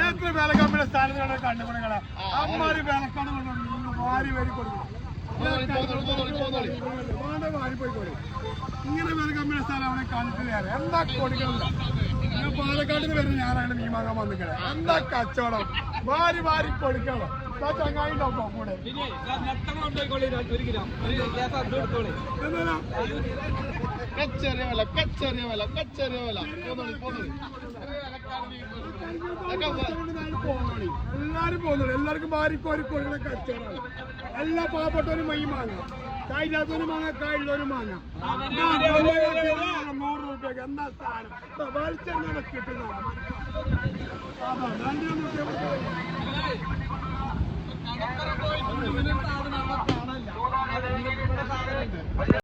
എത്ര വില കമ്മിയുടെ സ്ഥാനത്താണ് കണ്ടുപിടികളെ അമ്മാര് വിലക്കാണ് വാരി വരി കൊടുക്കും വാരിപ്പോയിക്കോളി ഇങ്ങനെ വില കമ്മിയുടെ സ്ഥലം അവിടെ കണ്ടിട്ടില്ല എന്താ കൊടുക്കണില്ല ഞാൻ പാലക്കാട്ടിൽ നിന്ന് വരുന്ന ഞാനാണ് മീൻ വാങ്ങാൻ വന്നിക്കണേ എന്താ കച്ചവടം വാരി വാരി കൊടുക്കണം ചങ്ങായി ഉണ്ടാവും കൂടെ എല്ലാരും പോകുന്നുള്ളൂ എല്ലാവർക്കും വാരിക്കോരി കൊടുക്കുന്ന കച്ചവടമാണ് എല്ലാ പാവപ്പെട്ടവരും മീൻ വാങ്ങാം കായില്ലാത്തവരും വാങ്ങാം കായുള്ളവരും വാങ്ങാം 100 രൂപയ്ക്ക് എന്താ സ്ഥാനം വലിച്ചെണ്ണ കിട്ടുന്നതാണ്